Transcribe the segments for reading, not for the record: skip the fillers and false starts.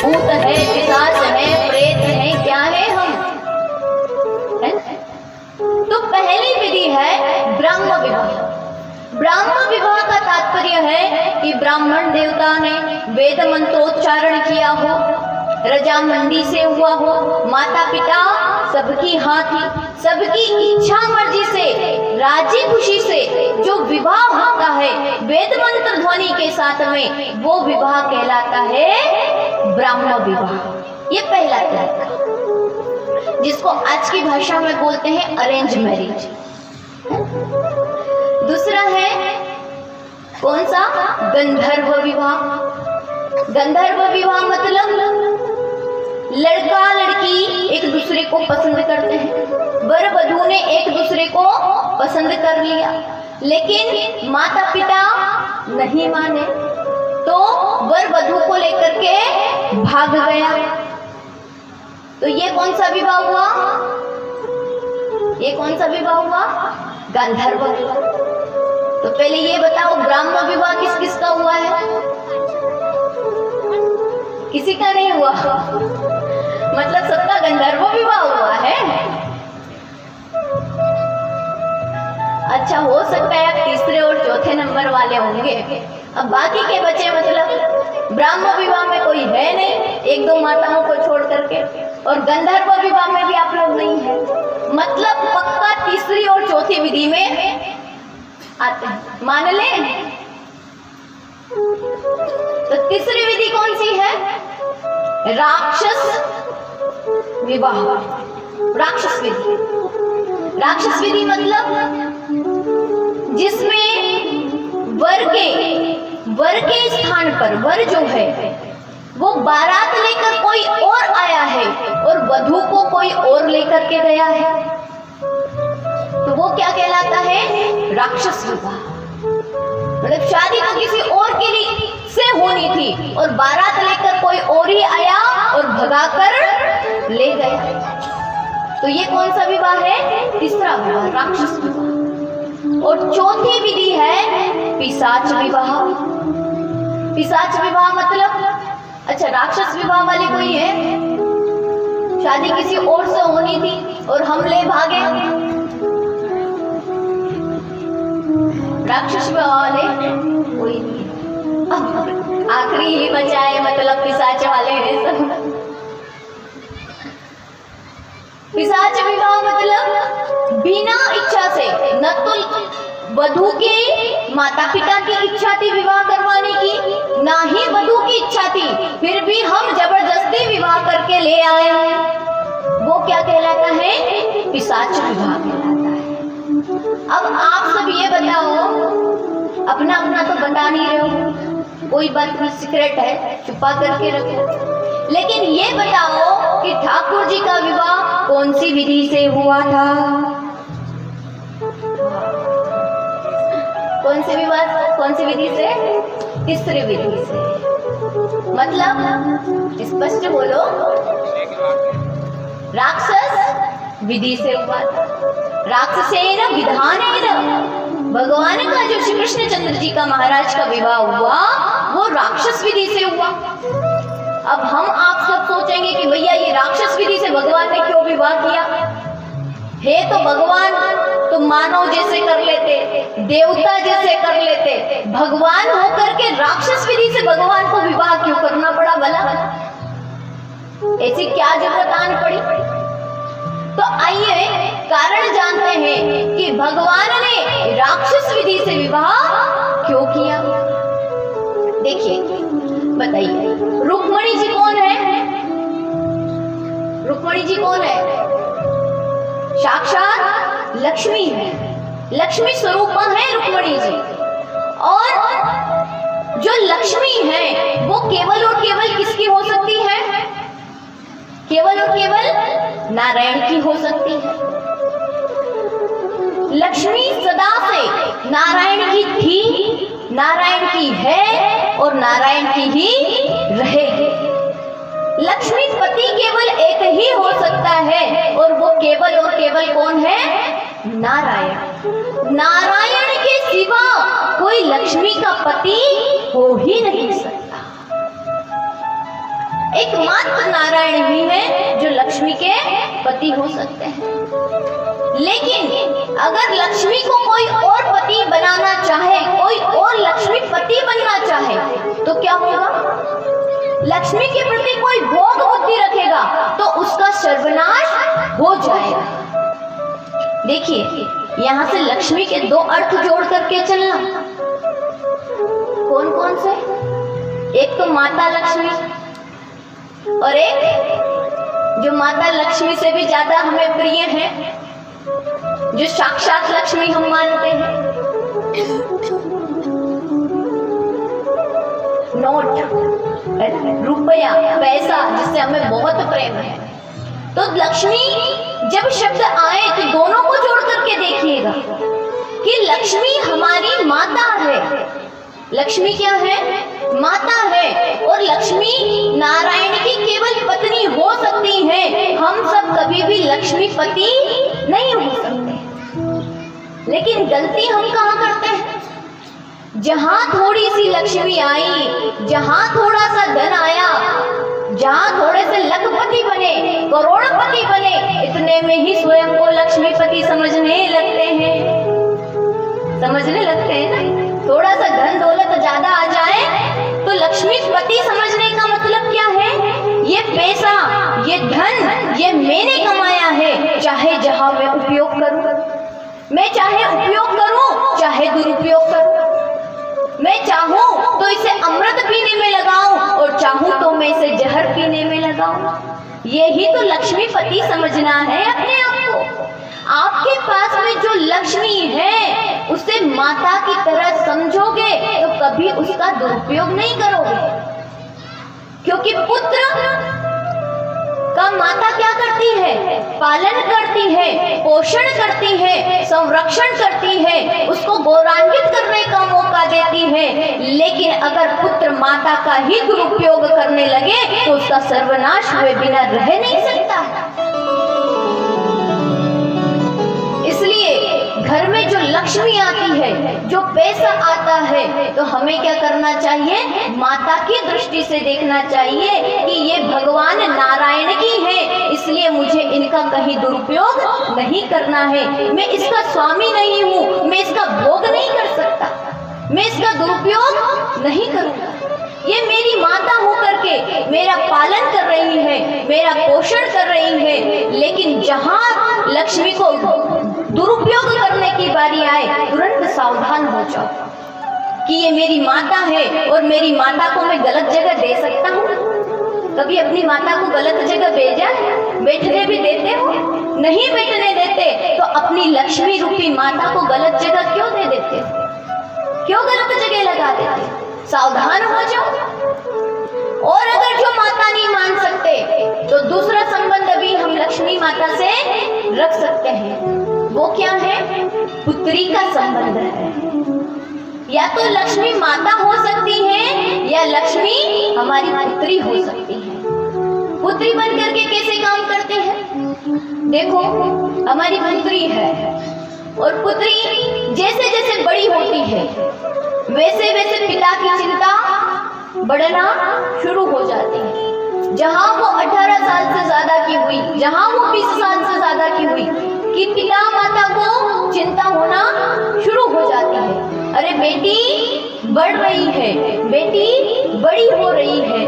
भूत है, पिशाच है, प्रेत है, क्या है हम, है? तो पहली विधि है ब्रह्म विवाह। ब्राह्मण विवाह का तात्पर्य है कि ब्राह्मण देवता ने वेद मंत्रोच्चारण किया हो, रजामंदी से हुआ हो, माता पिता सबकी हाँ थी, सबकी इच्छा मर्जी से, राजी खुशी से जो विवाह होता है वेद मंत्र ध्वनि के साथ में, वो विवाह कहलाता है ब्राह्मण विवाह। ये पहला तरीका, जिसको आज की भाषा में बोलते हैं अरेंज मैरिज। दूसरा है कौन सा? गंधर्व विवाह। गंधर्व विवाह मतलब लड़का लड़की एक दूसरे को पसंद करते हैं, वर वधू ने एक दूसरे को पसंद कर लिया, लेकिन माता पिता नहीं माने, तो वर वधू को लेकर के भाग गया। तो ये कौन सा विवाह हुआ? ये कौन सा विवाह हुआ? गंधर्व विवाह। तो पहले ये बताओ, ब्राह्मण विवाह किस किस का हुआ है? किसी का नहीं हुआ, मतलब सबका गंधर्व विवाह हुआ है। अच्छा, हो सकता है आप तीसरे और चौथे नंबर वाले होंगे। अब बाकी के बचे, मतलब ब्राह्मण विवाह में कोई है नहीं, एक दो माताओं को छोड़ करके, और गंधर्व विवाह में भी आप लोग नहीं है, मतलब पक्का तीसरी और चौथी विधि में आते हैं, मान ले। तो तीसरी विधि कौन सी है? राक्षस विवाह। राक्षस विधि। राक्षस विधि मतलब जिसमें वर के स्थान पर वर जो है वो बारात लेकर कोई और आया है और वधू को कोई और लेकर के गया है, तो वो क्या कहलाता है? राक्षस विवाह। मतलब शादी तो किसी और के लिए से होनी थी और बारात लेकर कोई और ही आया और भगाकर ले गया, तो ये कौन सा विवाह है? तीसरा विवाह, राक्षस विवाह। और चौथी विधि है पिशाच विवाह। पिशाच विवाह मतलब, अच्छा राक्षस विवाह वाले कोई है, शादी किसी और से होनी थी और हम ले भागे, राक्षस विवाह वाले कोई नहीं। अब आखिरी ही बचा है, मतलब पिशाच वाले हैं सब। पिशाच विवाह मतलब बिना इच्छा से, न तो वधू के माता पिता की इच्छा थी विवाह करवाने की, ना ही वधू की इच्छा थी, फिर भी हम जबरदस्ती विवाह करके ले आए हैं, वो क्या कहलाता है? पिशाच विवाह कहलाता है। अब आप सब ये बताओ, अपना अपना तो बता नहीं रहे हो, कोई बात नहीं, सीक्रेट है, छुपा करके रखो, लेकिन ये बताओ कि ठाकुर जी का विवाह कौन सी विधि से हुआ था? कौन सी विवाह, कौन सी विधि से? तीसरी विधि से। मतलब स्पष्ट बोलो, राक्षस विधि से हुआ था। राक्षसेन विधानेन, भगवान का जो श्री कृष्णचंद्र जी का, महाराज का विवाह हुआ वो राक्षस विधि से हुआ। अब हम आप सब सोचेंगे कि भैया ये राक्षस विधि से भगवान ने क्यों विवाह किया है? तो भगवान तो मानव जैसे कर लेते, देवता जैसे कर लेते, भगवान होकर के राक्षस विधि से भगवान को विवाह क्यों करना पड़ा भला? ऐसी क्या जरूरत आन पड़ी? तो आइए कारण जानते हैं कि भगवान ने राक्षस विधि से विवाह क्यों किया। देखिए, बताइए, रुक्मणी जी कौन है? रुक्मणी जी कौन है? साक्षात लक्ष्मी है, लक्ष्मी स्वरूप है रुक्मणी जी। और जो लक्ष्मी है वो केवल और केवल किसकी हो सकती है? केवल और केवल नारायण की हो सकती है। लक्ष्मी सदा से नारायण की थी, नारायण की है और नारायण की ही रहेगी। लक्ष्मी पति केवल एक ही हो सकता है और वो केवल और केवल कौन है? नारायण। नारायण के सिवा कोई लक्ष्मी का पति हो ही नहीं सकता। एकमात्र नारायण ही है जो लक्ष्मी के पति हो सकते हैं। लेकिन अगर लक्ष्मी को कोई और पति बनाना चाहे, कोई और लक्ष्मी पति बनना चाहे, तो क्या होगा? लक्ष्मी के प्रति कोई भोग बुद्धि रखेगा तो उसका सर्वनाश हो जाएगा। देखिए, यहाँ से लक्ष्मी के दो अर्थ जोड़ करके चलना। कौन कौन से? एक तो माता लक्ष्मी, और एक जो माता लक्ष्मी से भी ज्यादा हमें प्रिय है, जो साक्षात लक्ष्मी हम मानते हैं, नोट, रुपया, पैसा, जिससे हमें बहुत प्रेम है। तो लक्ष्मी जब शब्द आए तो दोनों को जोड़ करके देखिएगा कि लक्ष्मी हमारी माता है। लक्ष्मी क्या है? माता है। और लक्ष्मी नारायण की केवल पत्नी हो सकती है। हम सब कभी भी लक्ष्मी पति नहीं हो सकते। लेकिन गलती हम कहाँ करते हैं? जहां थोड़ी सी लक्ष्मी आई, जहां थोड़ा सा धन आया, जहां थोड़े से लखपति बने, करोड़पति बने, इतने में ही स्वयं को लक्ष्मीपति समझने लगते हैं। समझने लगते हैं ना? थोड़ा सा धन दौलत ज्यादा आ जाए तो लक्ष्मीपति समझने का मतलब क्या है? ये पैसा, ये धन, ये मैंने कमाया है, चाहे जहां मैं उपयोग करूं, मैं चाहे उपयोग करूं चाहे दुरुपयोग करूं, मैं चाहूं तो इसे अमृत पीने में लगाऊं और चाहूं तो मैं इसे जहर पीने में लगाऊं। यही तो लक्ष्मीपति समझना है अपने आप को। आपके पास में जो लक्ष्मी है उसे माता की तरह समझोगे तो कभी उसका दुरुपयोग नहीं करोगे। क्योंकि पुत्र का माता क्या करती है? पालन करती है, पोषण करती है, संरक्षण करती है, उसको गौरवान्वित करने का मौका देती है। लेकिन अगर पुत्र माता का ही दुरुपयोग करने लगे तो उसका सर्वनाश हुए बिना रह नहीं सकता। इसलिए घर में जो लक्ष्मी आती है, जो पैसा आता है, तो हमें क्या करना चाहिए? माता की दृष्टि से देखना चाहिए कि ये भगवान नारायण की है, इसलिए मुझे इनका कहीं दुरुपयोग नहीं करना है। मैं इसका स्वामी नहीं हूँ, मैं इसका भोग नहीं कर सकता, मैं इसका दुरुपयोग नहीं करूँगा। ये मेरी माता होकर के मेरा पालन कर रही है, मेरा पोषण कर रही है। लेकिन जहाँ लक्ष्मी को दुरुपयोग करने की बारी आए, तुरंत सावधान हो जाओ कि ये मेरी माता है और मेरी माता को मैं गलत जगह दे सकता हूँ। कभी अपनी माता को गलत जगह भेजा? बैठने भी देते हो? नहीं बैठने देते तो अपनी लक्ष्मी रूपी माता को गलत जगह क्यों दे देते? क्यों गलत जगह लगा देते? सावधान हो जाओ। और अगर जो माता नहीं मान सकते तो दूसरा संबंध भी हम लक्ष्मी माता से रख सकते हैं। वो क्या है? पुत्री का संबंध है। या तो लक्ष्मी माता हो सकती है या लक्ष्मी हमारी पुत्री हो सकती है। पुत्री बन करके कैसे काम करते हैं? देखो, हमारी पुत्री है और पुत्री जैसे जैसे बड़ी होती है वैसे वैसे पिता की चिंता बढ़ना शुरू हो जाती है। जहां वो 18 साल से ज्यादा की हुई, जहां वो 20 साल से ज्यादा की हुई कि पिता माता को चिंता होना शुरू हो जाती है। अरे बेटी बढ़ रही है, बेटी बड़ी हो रही है।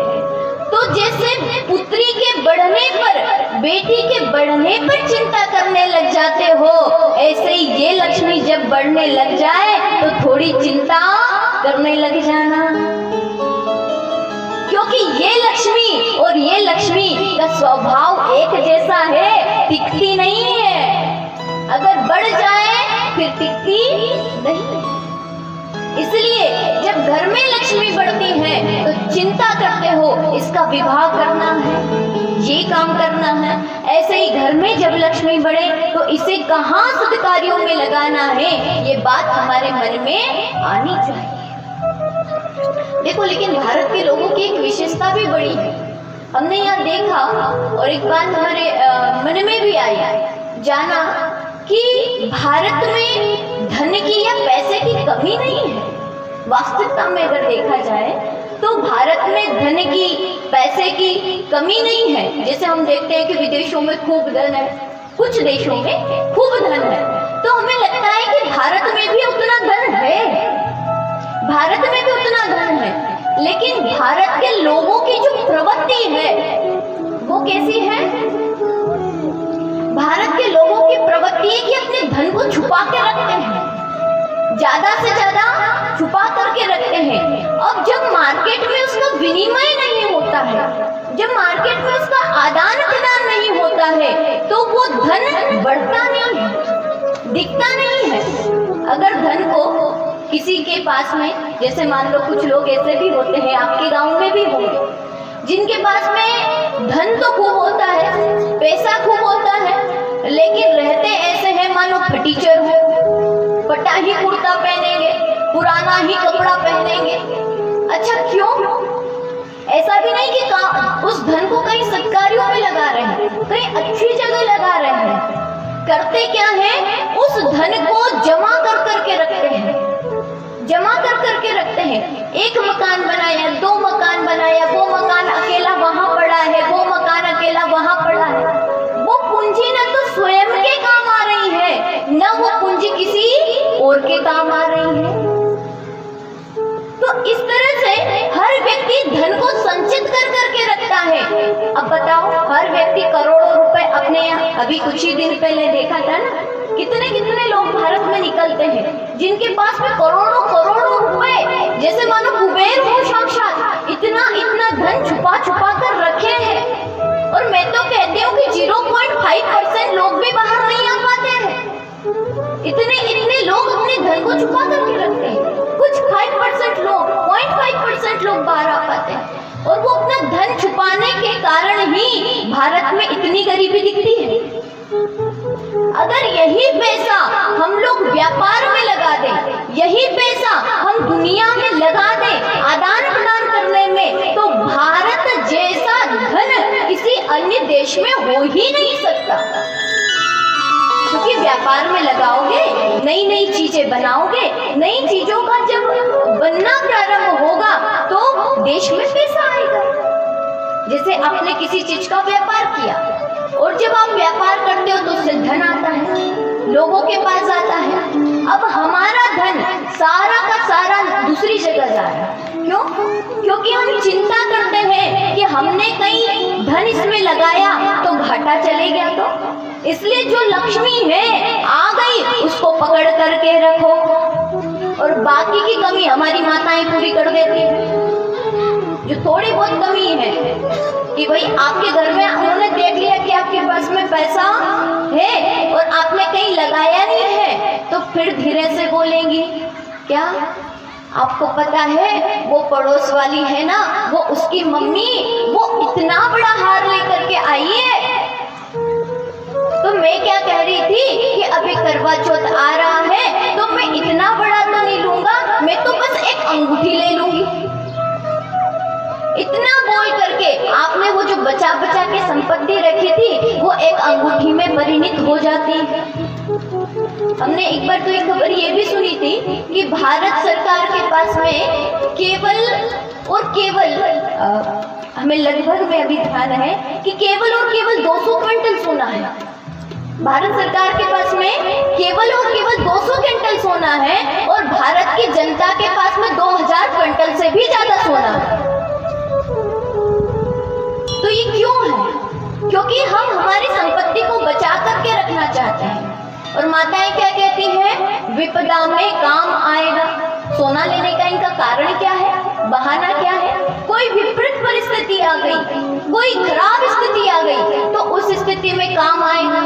तो जैसे पुत्री के बढ़ने पर, बेटी के बढ़ने पर चिंता करने लग जाते हो, ऐसे ही ये लक्ष्मी जब बढ़ने लग जाए तो थोड़ी चिंता करने लग जाना। क्योंकि ये लक्ष्मी और ये लक्ष्मी का स्वभाव एक जैसा है, टिकती नहीं है। अगर बढ़ जाए फिर टिकती नहीं। इसलिए जब घर में लक्ष्मी बढ़ती है तो चिंता करते हो, इसका विवाह करना है, ये काम करना है। ऐसे ही घर में जब लक्ष्मी बढ़े तो इसे कहाँ सत्कार्यों में लगाना है, ये बात हमारे मन में आनी चाहिए। देखो, लेकिन भारत के लोगों की एक विशेषता भी बड़ी है। हमने यहाँ देखा और एक बात हमारे मन में भी आई, जाना कि भारत में धन की या पैसे की कमी नहीं है। वास्तविकता में अगर देखा जाए तो भारत में धन की, पैसे की कमी नहीं है। जैसे हम देखते हैं कि विदेशों में खूब धन है, कुछ देशों में खूब धन है, तो हमें लगता है कि भारत में भी उतना धन है, भारत में भी उतना धन है। लेकिन भारत के लोगों की जो प्रवृत्ति है वो कैसी है? भारत के लोगों की प्रवृत्ति है कि अपने धन को छुपा के रखते हैं, ज्यादा से ज्यादा छुपा करके रखते हैं। अब जब मार्केट में उसका विनिमय नहीं होता है, जब मार्केट में उसका आदान प्रदान नहीं होता है, तो वो धन बढ़ता नहीं है, दिखता नहीं है। अगर धन को किसी के पास में, जैसे मान लो कुछ लोग ऐसे भी होते हैं, आपके गांव में भी होंगे, जिनके पास में धन तो खूब होता है, पैसा खूब होता है, लेकिन रहते ऐसे हैं मानो फटीचर हो, फटा ही कुर्ता पहनेंगे, पुराना ही कपड़ा पहनेंगे। अच्छा क्यों? ऐसा भी नहीं कि उस धन को कहीं सत्कार्यों में लगा रहे हैं, कहीं अच्छी जगह लगा रहे हैं। करते क्या है? उस धन को जमा कर करके रखते हैं, जमा कर करके रखते हैं। एक मकान बनाया, 2 मकान बनाया, वो मकान अकेला वहां पड़ा है, वो मकान अकेला वहां पड़ा है। वो पूंजी न तो स्वयं के काम आ रही है, न वो पूंजी किसी और के काम आ रही है। तो इस तरह से हर व्यक्ति धन को संचित कर करके रखता है। अब बताओ, हर व्यक्ति करोड़ों रुपए अपने यहाँ, अभी कुछ ही दिन पहले देखा था ना, कितने कितने लोग भारत में निकलते हैं जिनके पास में करोड़ों करोड़ों रुपए, जैसे मानो कुबेर हो साक्षात, इतना इतना धन छुपा छुपा कर रखे हैं। और मैं तो कहती हूँ कि 0.5% लोग भी बाहर नहीं आ पाते हैं, इतने इतने लोग अपने धन को छुपा करके रखते हैं। कुछ 5% लोग, 0.5% लोग बाहर आ पाते हैं, और वो अपना धन छुपाने के कारण ही भारत में इतनी गरीबी दिखती है। अगर यही पैसा हम लोग व्यापार में लगा दें, यही पैसा हम दुनिया में लगा दें आदान प्रदान करने में, तो भारत जैसा धन किसी अन्य देश में हो ही नहीं सकता। क्योंकि व्यापार में लगाओगे, नई नई चीजें बनाओगे, नई चीजों का जब बनना प्रारंभ होगा तो देश में पैसा आएगा। जैसे आपने किसी चीज का व्यापार किया, और जब आप व्यापार करते हो तो उससे धन आता है, लोगों के पास आता है। अब हमारा धन सारा का सारा दूसरी जगह जा रहा है। क्यों? क्योंकि हम चिंता करते हैं कि हमने कहीं धन इसमें लगाया तो घाटा चले गया। तो इसलिए जो लक्ष्मी है आ गई, उसको पकड़ करके रखो, और बाकी की कमी हमारी माताएं पूरी कर देती है। जो थोड़ी बहुत कमी है कि भाई आपके घर में उन्होंने देख लिया कि आपके पास में पैसा है और आपने कहीं लगाया नहीं है, तो फिर धीरे से बोलेंगी, क्या आपको पता है वो पड़ोस वाली है ना, वो उसकी मम्मी वो इतना बड़ा हार लेकर के आई है। तो मैं क्या कह रही थी कि अभी करवा चौथ आ रहा है, तो मैं इतना बड़ा तो नहीं लूंगा, मैं तो बस एक अंगूठी ले लूंगी। इतना बोल करके आपने वो जो बचा बचा के संपत्ति रखी थी वो एक अंगूठी में परिणित हो जाती है। हमने एक बार तो एक खबर ये भी सुनी थी कि भारत सरकार के पास में केवल और केवल हमें लगभग में अभी ध्यान है कि केवल और केवल 200 क्विंटल सोना है। भारत सरकार के पास में केवल और केवल 200 क्विंटल सोना है, और भारत की जनता के पास में 2000 क्विंटल से भी ज्यादा सोना है। तो ये क्यों है? क्योंकि हम हमारी संपत्ति को बचा करके रखना चाहते हैं। और माताएं क्या कहती हैं? विपदा में काम आएगा। सोना लेने का इनका कारण क्या है? बहाना क्या है? कोई विपरीत परिस्थिति आ गई, कोई खराब स्थिति आ गई, तो उस स्थिति में काम आएगा।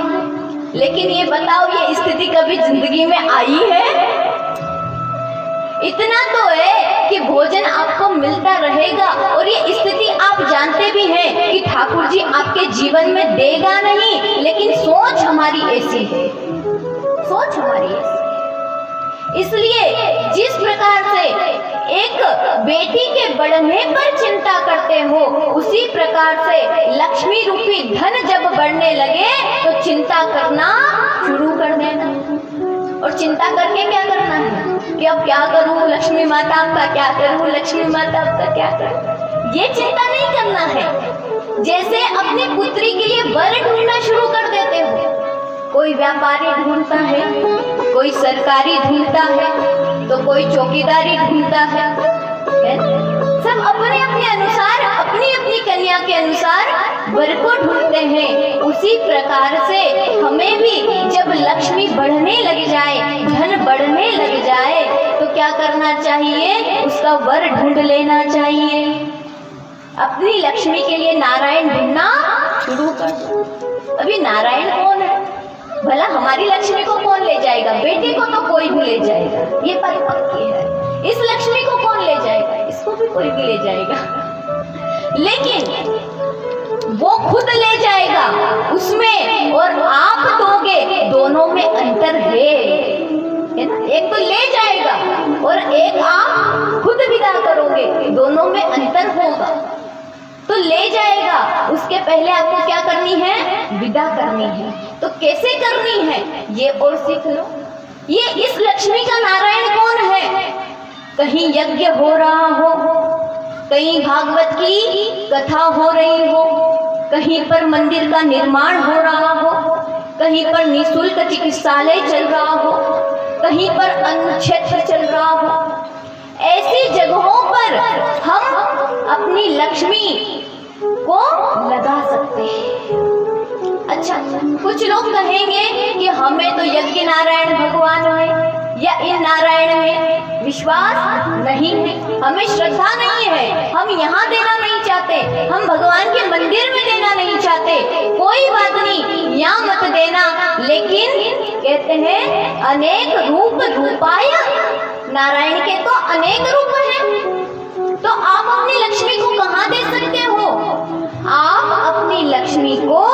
लेकिन ये बताओ, ये स्थिति कभी जिंदगी में आई है? इतना तो है कि भोजन आपको मिलता रहेगा, और ये स्थिति आप जानते भी हैं कि ठाकुर जी आपके जीवन में देगा नहीं, लेकिन सोच हमारी ऐसी है, सोच हमारी ऐसी। इसलिए जिस प्रकार से एक बेटी के बढ़ने पर चिंता करते हो, उसी प्रकार से लक्ष्मी रूपी धन जब बढ़ने लगे तो चिंता करना शुरू कर देना। और चिंता करके क्या करना है? कि अब क्या करूं लक्ष्मी माता आपका क्या करूं, लक्ष्मी माता आपका क्या करूं, ये चिंता नहीं करना है। जैसे अपनी पुत्री के लिए वर ढूंढना शुरू कर देते हो, कोई व्यापारी ढूंढता है, कोई सरकारी ढूंढता है, तो कोई चौकीदारी ढूंढता है, सब अपने अपने अनुसार अपनी अपनी कन्या के अनुसार वर को ढूंढते हैं। उसी प्रकार से हमें भी जब लक्ष्मी बढ़ने लग जाए, धन बढ़ने लग जाए, तो क्या करना चाहिए, उसका वर ढूंढ लेना चाहिए। अपनी लक्ष्मी के लिए नारायण ढूंढना शुरू कर दो। अभी नारायण कौन है भला, हमारी लक्ष्मी को कौन ले जाएगा, बेटी को तो कोई भी ले जाएगा, ये बात पक्की है। इस लक्ष्मी को कौन ले जाएगा, इसको भी कोई भी ले जाएगा, लेकिन वो खुद ले जाएगा उसमें और आप दोगे, दोनों में अंतर है ना। एक तो ले जाएगा और एक आप खुद विदा करोगे, दोनों में अंतर होगा। तो ले जाएगा, उसके पहले आपको क्या करनी है, विदा करनी है। तो कैसे करनी है ये और सीख लो। ये इस लक्ष्मी का नारायण कौन है, कहीं यज्ञ हो रहा हो, कहीं भागवत की कथा हो रही हो, कहीं पर मंदिर का निर्माण हो रहा हो, कहीं पर निःशुल्क चिकित्सालय चल रहा हो, कहीं पर अन्न क्षेत्र चल रहा हो, ऐसी जगहों पर हम अपनी लक्ष्मी को लगा सकते हैं। अच्छा, कुछ लोग कहेंगे कि हमें तो यज्ञ नारायण भगवान है या इन नारायण में विश्वास नहीं है, हमें श्रद्धा नहीं है, हम यहाँ देना नहीं चाहते, हम भगवान के मंदिर में देना नहीं चाहते। कोई बात नहीं, यहाँ मत देना, लेकिन कहते हैं अनेक रूप रूपाय, नारायण के तो अनेक रूप हैं। तो आप अपनी लक्ष्मी को कहाँ दे सकते हो, आप अपनी लक्ष्मी को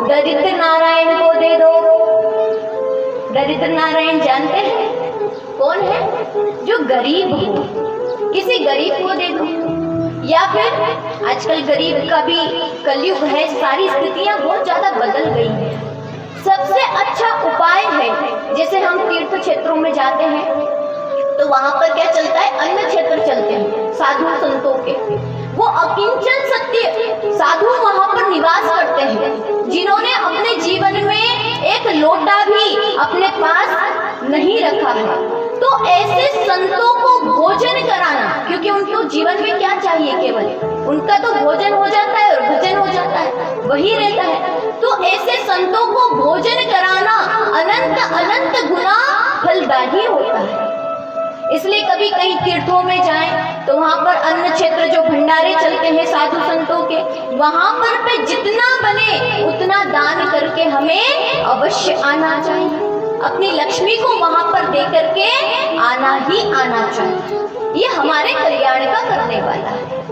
दरिद्र नारायण को दे दो। दरिद्र नारायण जानते हैं कौन है, जो गरीब हो, किसी गरीब को दे दो। या फिर आजकल गरीब का भी कलयुग है, सारी स्थितियां बहुत ज्यादा बदल गई हैं। सबसे अच्छा उपाय है, जैसे हम तीर्थ क्षेत्रों में जाते हैं तो वहां पर क्या चलता है, अन्न क्षेत्र चलते हैं साधु संतों के, वो अकिंचन सत्य साधु वहां पर निवास करते हैं, जिन्होंने अपने जीवन में एक लोटा भी अपने पास नहीं रखा है। तो ऐसे संतों को भोजन कराना, क्योंकि उनको जीवन में क्या चाहिए, केवल उनका तो भोजन हो जाता है और भजन हो जाता है, वही रहता है। तो ऐसे संतों को भोजन कराना अनंत अनंत गुना फलदायी होता है। इसलिए कभी कहीं तीर्थों में जाएं तो वहां पर अन्न क्षेत्र जो भंडारे चलते हैं साधु संतों के, वहां पर जितना बने उतना दान करके हमें अवश्य आना चाहिए। अपनी लक्ष्मी को वहां पर दे करके आना ही आना चाहिए, ये हमारे कल्याण का करने वाला है।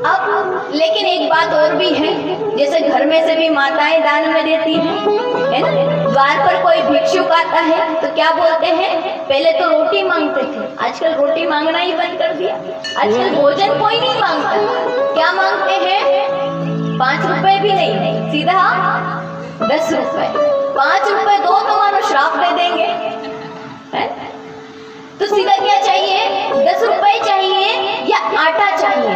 अब लेकिन एक बात और भी है, जैसे घर में से भी माताएं दान में देती हैं, है ना। द्वार पर कोई भिक्षुक आता है तो क्या बोलते हैं, पहले तो रोटी मांगते थे, आजकल रोटी मांगना ही बंद कर दिया, आजकल भोजन कोई नहीं मांगता। क्या मांगते हैं, 5 रुपए भी नहीं, सीधा 10 रुपए। 5 रुपए दो तो मानो श्राप दे देंगे, है? तो सीधा क्या चाहिए, 10 रुपए चाहिए या आटा चाहिए,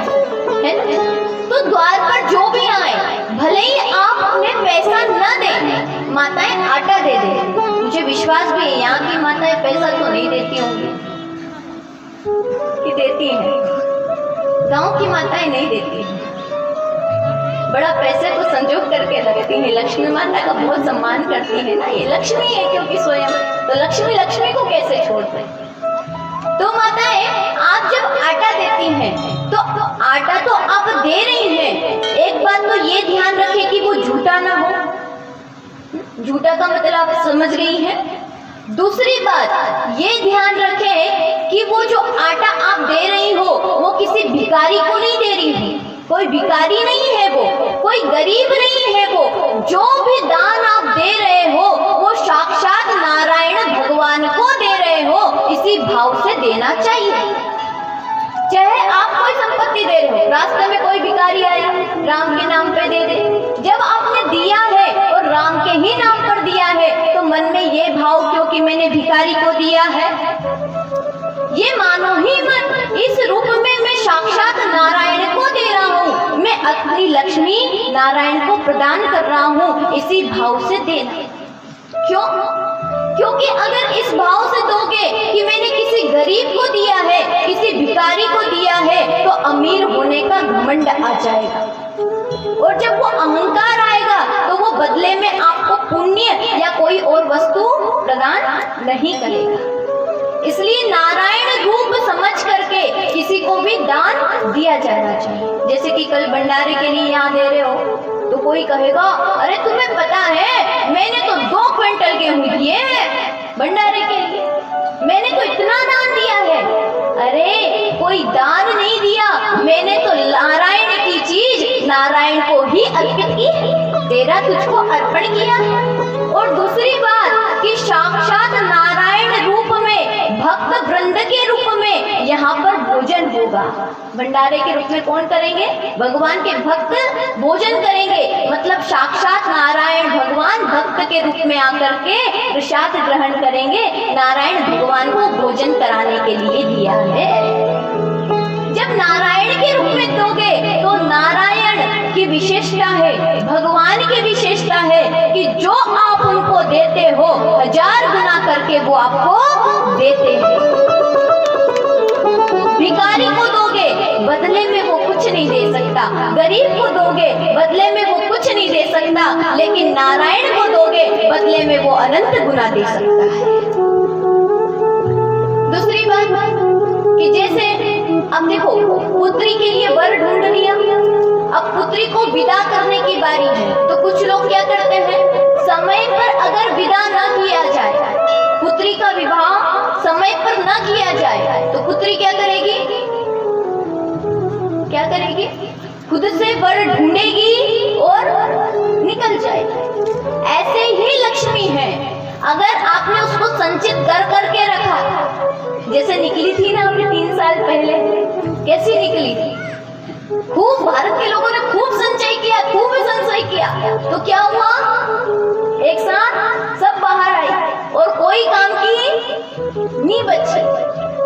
है ना। तो द्वार पर जो भी आए, भले ही आप उन्हें पैसा न दें, माताएं आटा दे दें। मुझे विश्वास भी है यहाँ की माताएं पैसा तो नहीं देती होंगी, कि देती हैं, गांव की माताएं नहीं देती हैं, बड़ा पैसे को संजोग करके रखती हैं, लक्ष्मी माता का बहुत सम्मान करती है ना, ये लक्ष्मी है क्योंकि स्वयं, तो लक्ष्मी लक्ष्मी को कैसे छोड़ दें। तो माताएं, आप जब आटा देती हैं तो आटा तो आप दे रही हैं, एक बात तो ये ध्यान रखें कि वो झूठा ना हो, झूठा का मतलब आप समझ रही हैं। दूसरी बात ये ध्यान रखें कि वो जो आटा आप दे रही हो वो किसी भिखारी को नहीं दे रही है, कोई भिखारी नहीं है वो, कोई गरीब नहीं है वो, जो भी दान आप दे रहे हो वो साक्षात नारायण भगवान को दे रहे हो, इसी भाव से देना चाहिए। चाहे आप कोई संपत्ति दे रहे हो, रास्ते में कोई भिखारी आया, राम के नाम पे दे दे। जब आपने दिया है और राम के ही नाम पर दिया है तो मन में ये भाव क्यों कि मैंने भिखारी को दिया है? ये मानो ही मत, इस रूप में मैं साक्षात नारायण को दे रहा हूँ, मैं अपनी लक्ष्मी नारायण को प्रदान कर रहा हूँ, इसी भाव से देना। क्यों? क्योंकि अगर इस भाव से दोगे कि मैंने किसी गरीब को दिया है, किसी भिखारी को दिया है, तो अमीर होने का घमंड आ जाएगा, और जब वो अहंकार आएगा तो वो बदले में आपको पुण्य या कोई और वस्तु प्रदान नहीं करेगा। इसलिए नारायण रूप समझ करके किसी को भी दान दिया जाना चाहिए। जैसे कि कल भंडारे के लिए यहाँ दे रहे हो तो कोई कहेगा, अरे तुम्हें पता है मैंने तो 2 क्विंटल गेहूं दिए हैं भंडारे के लिए, मैंने तो इतना दान दिया है। अरे कोई दान नहीं दिया, मैंने तो नारायण की चीज नारायण को ही अर्पित की, तेरा तुझको अर्पण किया। और दूसरी बात कि साक्षात नारायण रूप में, भक्त वृंद के रूप में यहाँ पर भोजन होगा। भंडारे के रूप में कौन करेंगे? भगवान के भक्त भोजन करेंगे, मतलब साक्षात नारायण भगवान भक्त के रूप में आकर के प्रसाद ग्रहण करेंगे। नारायण भगवान को भोजन कराने के लिए दिया है। जब नारायण के रूप में दोगे तो नारायण की विशेषता है, भगवान की विशेषता है कि जो आप उनको देते हो 1000 गुना करके वो आपको देते हैं। भिखारी को दोगे बदले में वो कुछ नहीं दे सकता, गरीब को दोगे बदले में वो कुछ नहीं दे सकता, लेकिन नारायण को दोगे बदले में वो अनंत गुना दे सकता है। दूसरी बात कि जैसे अब देखो, पुत्री के लिए वर ढूंढ लिया, अब पुत्री को विदा करने की बारी है, तो कुछ लोग क्या करते हैं, समय पर अगर विदा न किया जाए, पुत्री का विवाह समय पर न किया जाए, तो पुत्री क्या करेगी? क्या करेगी? खुद से वर ढूंढेगी और निकल जाएगी। ऐसे ही लक्ष्मी है, अगर आपने उसको संचित कर करके रखा, जैसे निकली थी ना अभी 3 साल पहले, कैसी निकली थी? खूब भारत के लोगों ने खूब संचय किया, खूब संचय किया, तो क्या हुआ? एक साथ सब बाहर आई और कोई काम की नहीं बची।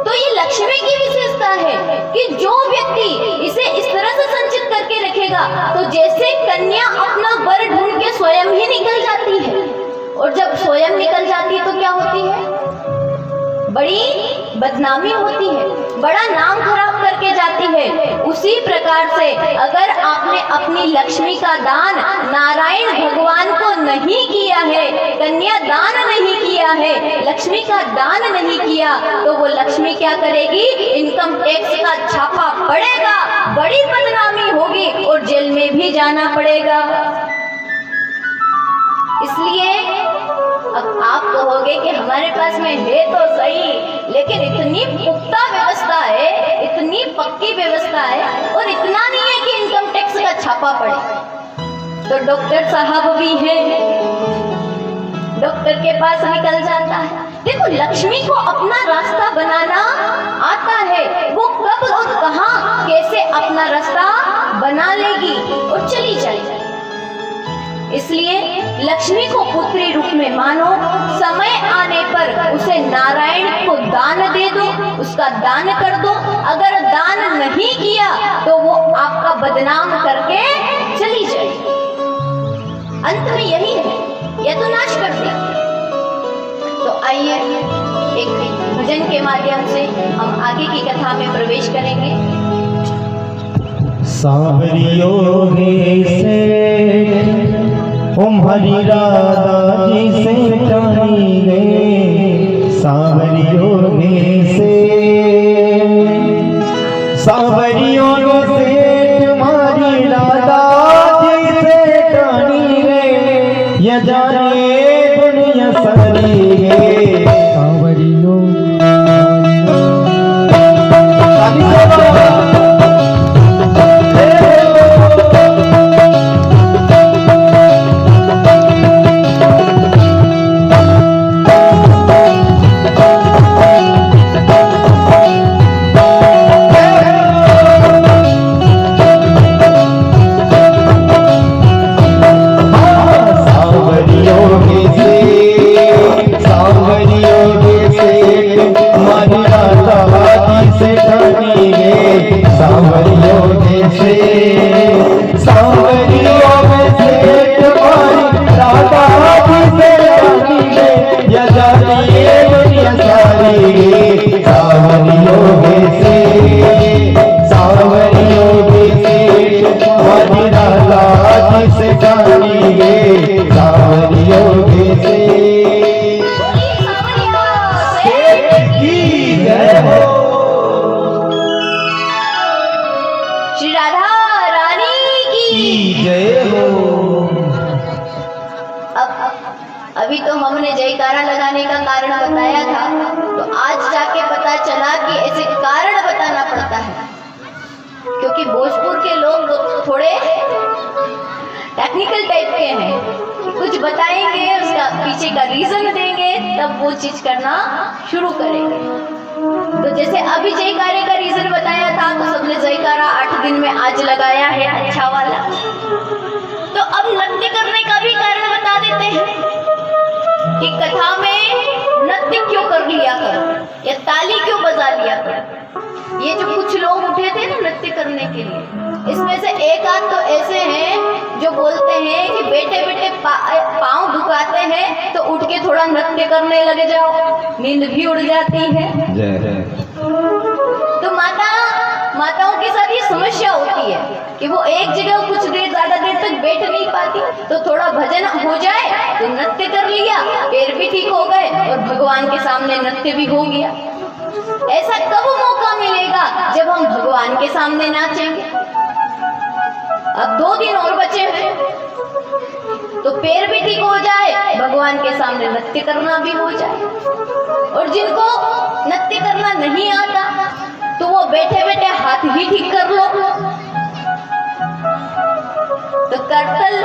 तो ये लक्ष्मी की विशेषता है कि जो व्यक्ति इसे इस तरह से संचित करके रखेगा, तो जैसे कन्या अपना वर ढूंढ के स्वयं ही निकल जाती है, और जब स्वयं निकल जाती है तो क्या होती है? बड़ी बदनामी होती है, बड़ा नाम खराब करके जाती है। उसी प्रकार से अगर आपने अपनी लक्ष्मी का दान नारायण भगवान को नहीं किया है, कन्या दान नहीं किया है, लक्ष्मी का दान नहीं किया, तो वो लक्ष्मी क्या करेगी? इनकम टैक्स का छापा पड़ेगा, बड़ी बदनामी होगी और जेल में भी जाना पड़ेगा। इसलिए अब आप कहोगे कि हमारे पास में है तो सही, लेकिन इतनी पुख्ता व्यवस्था है, इतनी पक्की व्यवस्था है, और इतना नहीं है कि इनकम टैक्स का छापा पड़े। तो डॉक्टर साहब भी हैं, डॉक्टर के पास निकल जाता है। देखो, लक्ष्मी को अपना रास्ता बनाना आता है, वो कब और कहां कैसे अपना रास्ता बना लेगी और चली जाएगी। इसलिए लक्ष्मी को पुत्री रूप में मानो, समय आने पर उसे नारायण को दान दे दो, उसका दान कर दो। अगर दान नहीं किया तो वो आपका बदनाम करके चली जाएगी, अंत में यही है, या तो नाश कर दे। तो आइए एक भजन के माध्यम से हम आगे की कथा में प्रवेश करेंगे। सांवरियों से हरी राधा जी से जानी गए, सांवरियों से तुम्हारी राधा जी से जानी गए, ये जाने दुनिया सारी गए। सांवरियों जानी गे सांवरियों में से तुम्हारी राधा जी से जानी गे या जानिए दुनिया सारी गे सांवरियों में से तुम्हारी राधा जी से जानी गे सांवरियों में से श्री राधा रानी की जय हो। अभी तो हमने जयकारा लगाने का कारण बताया था, तो आज जाके पता चला कि ऐसे कारण बताना पड़ता है, क्योंकि भोजपुर के लोग थोड़े टेक्निकल टाइप के हैं। कुछ बताएंगे, उसका पीछे का रीजन देंगे, तब वो चीज करना शुरू करेंगे। तो जैसे अभी जयकारे का रीजन बताया था, तो सबने जयकारा 8 दिन में आज लगाया है, अच्छा वाला। तो अब नृत्य करने का भी कारण बता देते हैं कि कथा में नृत्य क्यों कर लिया कर, या ताली क्यों बजा लिया कर। ये जो कुछ लोग उठे थे ना नृत्य करने के लिए, इसमें से एक आध तो ऐसे हैं जो बोलते हैं कि बेटे बेटे पाँव दुखाते हैं तो उठ के थोड़ा नृत्य करने लगे जाओ, नींद भी उड़ जाती है। तो माताओं के साथ ये समस्या होती है कि वो एक जगह कुछ देर ज्यादा देर तक बैठ नहीं पाती, तो थोड़ा भजन हो जाए तो नृत्य कर लिया, पैर भी ठीक हो गए और भगवान के सामने नृत्य भी हो गया। ऐसा कब मौका मिलेगा जब हम भगवान के सामने नाचेंगे। अब 2 दिन और बचे हैं, तो पैर भी ठीक हो जाए, भगवान के सामने नृत्य करना भी हो जाए। और जिनको नृत्य करना नहीं आता, तो वो बैठे बैठे हाथ ही ठीक कर लो। तो करतल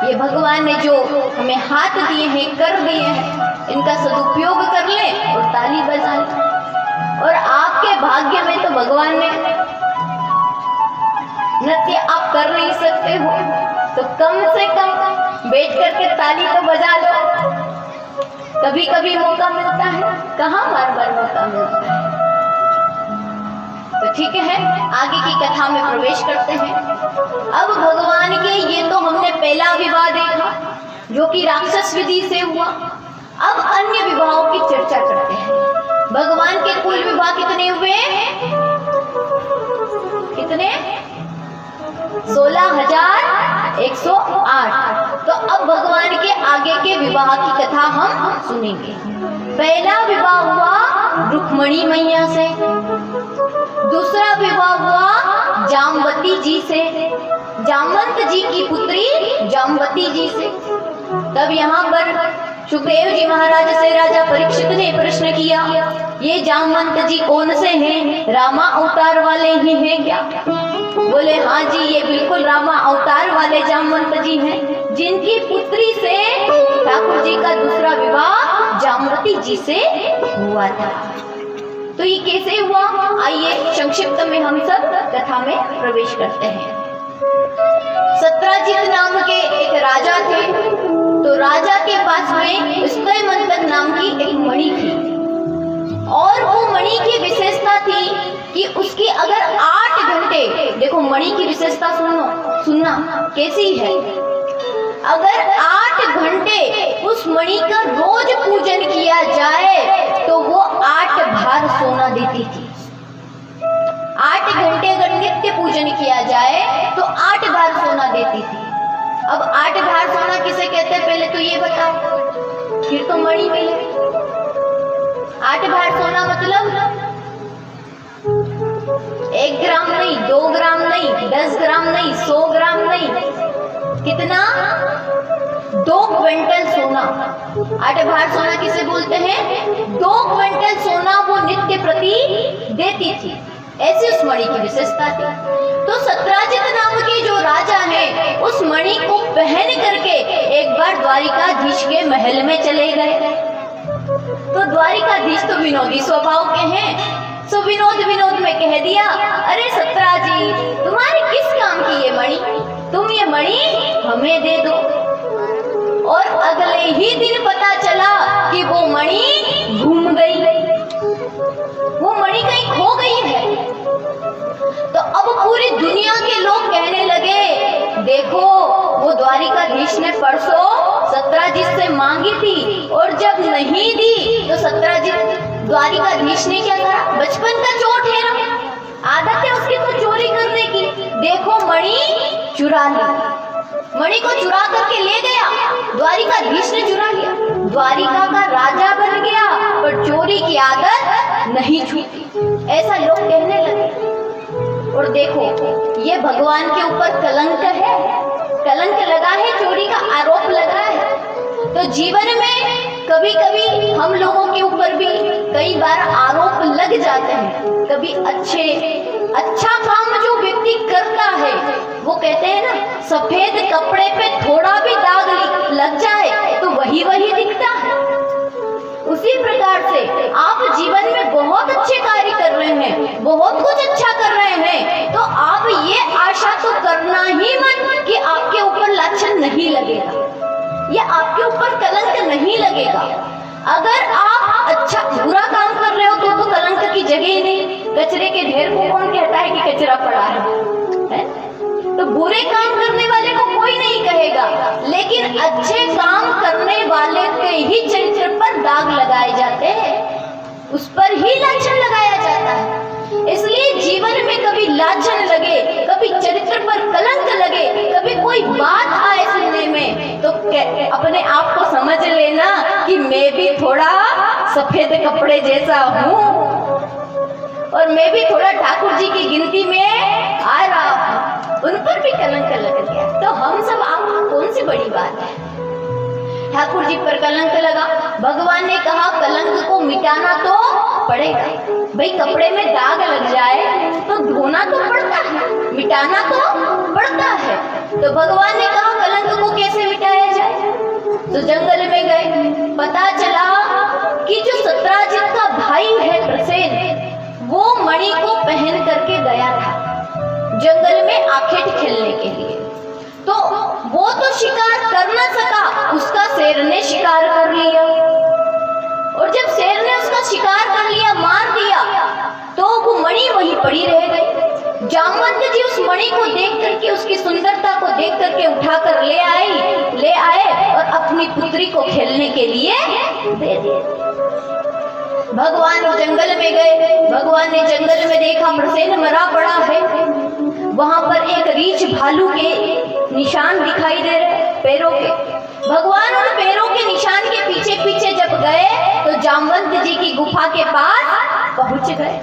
ये भगवान ने जो हमें हाथ दिए हैं, कर दिए हैं, इनका सदुपयोग कर ले और ताली बजा ले। और आपके भाग्य में तो भगवान ने नृत्य आप कर नहीं सकते हो, तो कम से कम बैठ करके ताली तो बजा लो। कभी कभी मौका मिलता है, कहाँ बार बार मौका मिलता है। तो ठीक है, आगे की कथा में प्रवेश करते हैं। अब भगवान के ये तो हमने पहला विवाह देखा, जो कि राक्षस विधि से हुआ। अब अन्य विवाहों की चर्चा करते हैं। भगवान के कुल विवाह कितने हुए? कितने? 16,108। तो अब भगवान के आगे के विवाह की कथा हम सुनेंगे। पहला विवाह हुआ रुक्मणी मैया से, दूसरा विवाह हुआ जामवती जी से, जामवंत जी की पुत्री जामवती जी से। तब यहाँ पर सुखदेव जी महाराज से राजा परीक्षित ने प्रश्न किया, ये जामवंत जी कौन से हैं? रामा अवतार वाले ही हैं क्या? बोले हाँ जी, ये बिल्कुल रामा अवतार वाले जामवंत जी हैं, जिनकी पुत्री से ठाकुर जी का दूसरा विवाह जामवती जी से हुआ था। तो ये कैसे हुआ? आइए संक्षिप्त में हम सब कथा में प्रवेश करते हैं। सत्राजित नाम के एक राजा थे। तो राजा के पास में स्तय मंथक नाम की एक मणि थी, और वो मणि की विशेषता थी कि उसकी अगर 8 घंटे, देखो मणि की विशेषता सुनना कैसी है। अगर 8 घंटे उस मणि का रोज पूजन किया जाए तो वो 8 भार सोना देती थी। 8 घंटे अगर नित्य पूजन किया जाए तो 8 भार सोना देती थी। अब 8 भार सोना किसे कहते हैं, पहले तो ये बताओ, फिर तो मणि मिले। 8 भार सोना मतलब 1 ग्राम नहीं, 2 ग्राम नहीं, 10 ग्राम नहीं, 100 ग्राम नहीं, कितना? 2 क्विंटल सोना। 8 भार सोना किसे बोलते हैं? 2 क्विंटल सोना वो नित्य प्रति देती थी। ऐसी उस मणि की विशेषता थी। तो सत्राजित नाम के जो राजा हैं, उस मणि को पहन करके एक बार द्वारिकाधीश के महल में चले गए। तो द्वारिकाधीश तो विनोदी स्वभाव के हैं, सो विनोद में कह दिया, अरे सत्राजी, तुम्हारे किस काम की ये मणि? तुम ये मणि हमें दे दो। और अगले ही दिन पता चला कि वो मणि घूम गई, वो मणि कहीं खो गई है। मांगी थी और जब नहीं दी तो सत्यजित द्वारिकाधीश ने क्या करा? बचपन का चोट है ना, आदत है उसकी तो चोरी करने की। देखो मणि चुरा ली, मणि को चुरा करके ले गया, द्वारिकाधीश ने चुरा लिया, द्वारिका का राजा बन गया पर चोरी की आदत नहीं छूटी, ऐसा लोग कहने लगे। और देखो ये भगवान के ऊपर कलंक है, कलंक लगा है, चोरी का आरोप लगा है। तो जीवन में कभी कभी हम लोगों के ऊपर भी कई बार आरोप लग जाते हैं। कभी अच्छा काम जो व्यक्ति करता है, वो कहते हैं ना, सफेद कपड़े पे थोड़ा भी दाग लग जाए तो वही दिखता है। उसी प्रकार से आप जीवन में बहुत अच्छे कार्य कर रहे हैं, बहुत कुछ अच्छा कर रहे हैं, तो आप ये आशा तो करना ही मत कि आपके ऊपर लाछन नहीं लगेगा या आपके ऊपर कलंक नहीं लगेगा। अगर आप अच्छा बुरा काम कर रहे हो तो कलंक की जगह ही नहीं। कचरे के ढेर को कौन कहता है कि कचरा पड़ा है? तो बुरे काम करने वाले को कोई नहीं कहेगा, लेकिन अच्छे काम करने वाले के ही चरित्र पर दाग लगाए जाते हैं, उस पर ही लाछन लगाया जाता है। इसलिए जीवन में कभी लाछन लगे, कभी चरित्र पर कलंक लगे, कभी कोई बात आए सुनने में, तो अपने आप को समझ लेना कि मैं भी थोड़ा सफेद कपड़े जैसा हूँ और मैं भी थोड़ा ठाकुर जी की गिनती में आ रहा हूँ। उन पर भी कलंक लग गया तो हम सब आप कौन सी बड़ी बात है? ठाकुर जी पर कलंक लगा, भगवान ने कहा कलंक को मिटाना तो पड़ेगा। भाई कपड़े में दाग लग जाए तो धोना तो पड़ता है, मिटाना तो पड़ता है। तो भगवान ने कहा कलंक को कैसे मिटाया जाए? तो जंगल में गए, पता चला कि जो सत्यजित का भाई है प्रसेन, वो मणि को पहन करके गया था जंगल में आखेट खेलने के लिए। तो वो तो शिकार कर न सका, उसका शेर ने शिकार कर लिया, और जब शेर ने उसका शिकार कर लिया, मार दिया, तो वो मणि वहीं पड़ी रह गई। जामवंत जी उस मणि को देख करके, उसकी सुंदरता को देख करके उठा कर ले आए और अपनी पुत्री को खेलने के लिए दे दिए। भगवान जंगल में गए, भगवान ने जंगल में देखा प्रसेन मरा पड़ा है, वहां पर एक रीछ भालू के निशान दिखाई दे रहे पैरों के। भगवान उन पैरों के निशान के पीछे पीछे जब गए तो जामवंत जी की गुफा के पास पहुंच गए।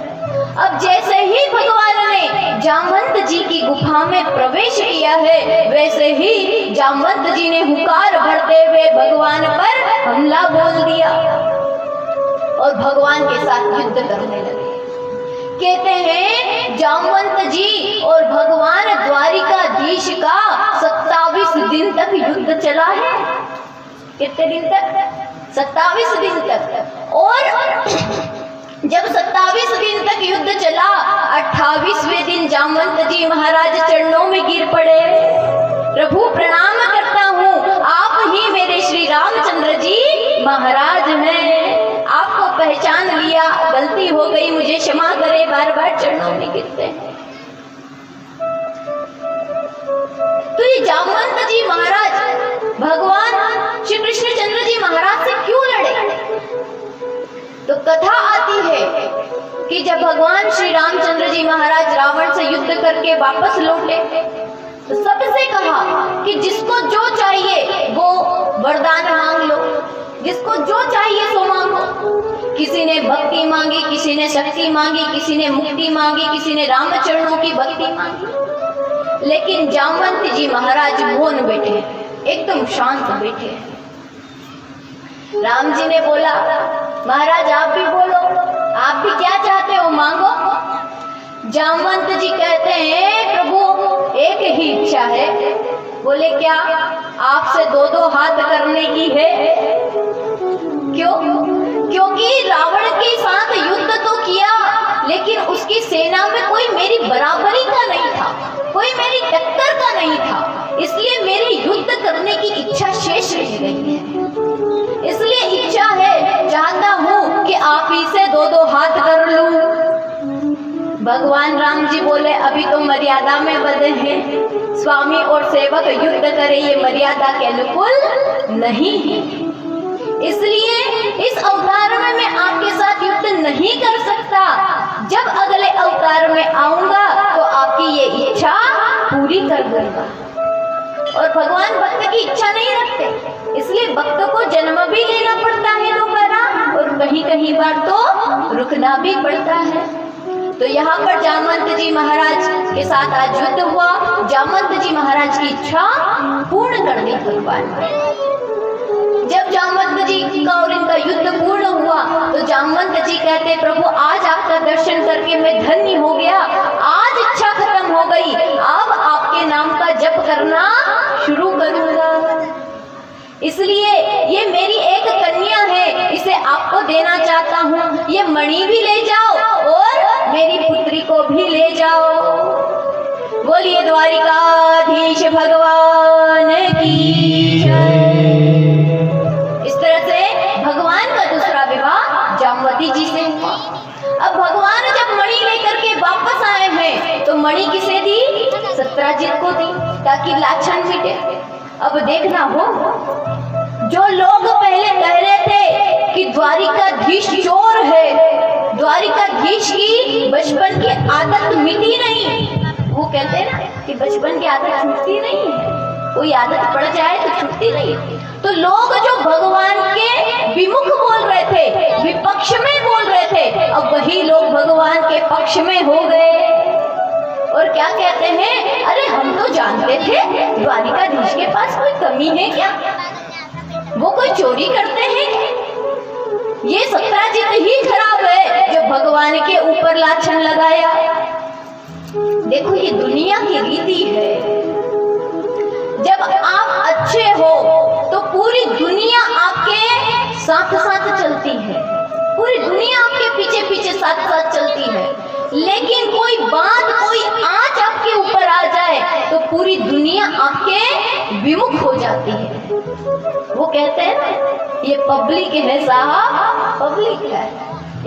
अब जैसे ही भगवान ने जामवंत जी की गुफा में प्रवेश किया है, वैसे ही जामवंत जी ने हुंकार भरते हुए भगवान पर हमला बोल दिया और भगवान के साथ युद्ध करने लगे। कहते हैं जामवंत जी और भगवान द्वारिकाधीश का 27 दिन तक युद्ध चला है। कितने दिन तक? 27 दिन तक। और जब 27 दिन तक युद्ध चला, 28वें दिन जामवंत जी महाराज चरणों में गिर पड़े। प्रभु प्रणाम करता हूँ, आप ही मेरे श्री रामचंद्र जी महाराज हैं, आपको पहचान लिया, गलती हो गई, मुझे क्षमा करे, बार बार चरणों में गिरते हैं। तो ये जामवंत जी महाराज भगवान श्री कृष्णचंद्र जी महाराज से क्यों लड़े? तो कथा आती है कि जब भगवान श्री रामचंद्र जी महाराज रावण से युद्ध करके वापस लौटे तो सबसे कहा कि जिसको जो चाहिए वो वरदान मांग लो, जिसको जो चाहिए सो मांगो। किसी ने भक्ति मांगी, किसी ने शक्ति मांगी, किसी ने मुक्ति मांगी, किसी ने रामचरणों की भक्ति मांगी, लेकिन जामवंत जी महाराज मौन बैठे, एकदम शांत बैठे। राम जी ने बोला, महाराज आप भी बोलो, आप भी क्या चाहते हो मांगो। जामवंत जी कहते हैं, प्रभु एक ही इच्छा है। बोले क्या? आपसे 2-2 हाथ करने की है। क्यों? क्योंकि रावण के साथ युद्ध तो किया, लेकिन उसकी सेना में कोई मेरी बराबरी का नहीं था, कोई मेरी टक्कर का नहीं था, इसलिए मेरी युद्ध करने की इच्छा शेष रह गई है। इसलिए इच्छा है, चाहता हूँ कि आप ही से 2-2 हाथ कर लूं। भगवान राम जी बोले, अभी तो मर्यादा में बंधे हैं, स्वामी और सेवक युद्ध करे, ये मर्यादा के अनुकूल नहीं है। इसलिए इस अवतार में मैं आपके साथ युद्ध नहीं कर सकता। जब अगले अवतार में आऊंगा तो आपकी ये इच्छा पूरी कर दूंगा। और भगवान भक्त की इच्छा नहीं रखते, इसलिए भक्त को जन्म भी लेना पड़ता है दोबारा, और कहीं कहीं बार तो रुकना भी पड़ता है। तो यहाँ पर जामवंत जी महाराज के साथ आज युद्ध हुआ। जामवंत जी महाराज की इच्छा पूर्ण कर दी भगवान ने। जब जामवंत जी का और इनका युद्ध पूर्ण हुआ तो जामवंत जी कहते, प्रभु आज आपका दर्शन करके मैं धन्य हो गया, आज इच्छा खत्म हो गई, अब आपके नाम का जप करना शुरू करूंगा। इसलिए ये मेरी एक कन्या है, इसे आपको देना चाहता हूँ। ये मणि भी ले जाओ और मेरी पुत्री को भी ले जाओ। बोलिए द्वारिकाधीश भगवान की जय। इस तरह से भगवान का दूसरा विवाह जामवती जी से हुआ। अब भगवान जब मणि लेकर के वापस आए हैं तो मणि किसे दी? सत्राजित को दी, ताकि लाछन मिटे। अब देखना हो, जो लोग पहले कह रहे थे कि द्वारिकाधीश चोर है, द्वारिकाधीश की बचपन की आदत मिटी नहीं, वो कहते हैं ना कि बचपन की आदत छूटती नहीं है, कोई आदत पड़ जाए तो छूटती नहीं। तो लोग जो भगवान के विमुख बोल रहे थे, विपक्ष में बोल रहे थे, अब वही लोग भगवान के पक्ष में हो गए। और क्या कहते हैं, अरे हम तो जानते थे द्वारिकाधीश के पास कोई कमी है क्या, वो कोई चोरी करते हैं, ये सत्राजित ही खराब है जो भगवान के ऊपर लाछन लगाया। देखो ये दुनिया की रीति है, जब आप अच्छे हो तो पूरी दुनिया आपके साथ साथ चलती है, पूरी दुनिया आपके पीछे पीछे साथ साथ चलती है। लेकिन कोई बात, कोई आंच आपके ऊपर आ जाए तो पूरी दुनिया आपके विमुख हो जाती है। वो कहते हैं ना, ये पब्लिक है साहब, पब्लिक है,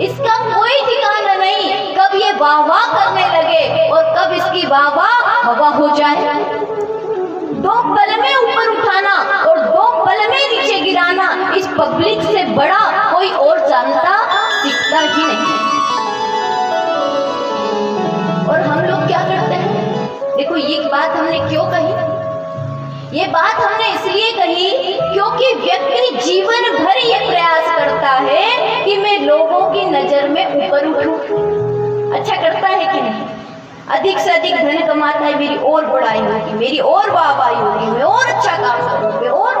इसका कोई ठिकाना नहीं, कब ये वाह वाह करने लगे और कब इसकी वाह वाह हवा हो जाए। दो पल में ऊपर उठाना और दो पल में नीचे गिराना, इस पब्लिक से बड़ा कोई और जानता सीखता ही नहीं। और हम लोग क्या करते हैं, देखो ये बात हमने क्यों कही, ये बात हमने इसलिए कही क्योंकि व्यक्ति जीवन भर ये प्रयास करता है कि मैं लोगों की नजर में ऊपर उठूं। अच्छा करता है कि नहीं? अधिक से अधिक धन कमाता है, मेरी और बड़ाई होगी, मेरी और वाहवाही होगी, मैं और अच्छा काम करूंगी, और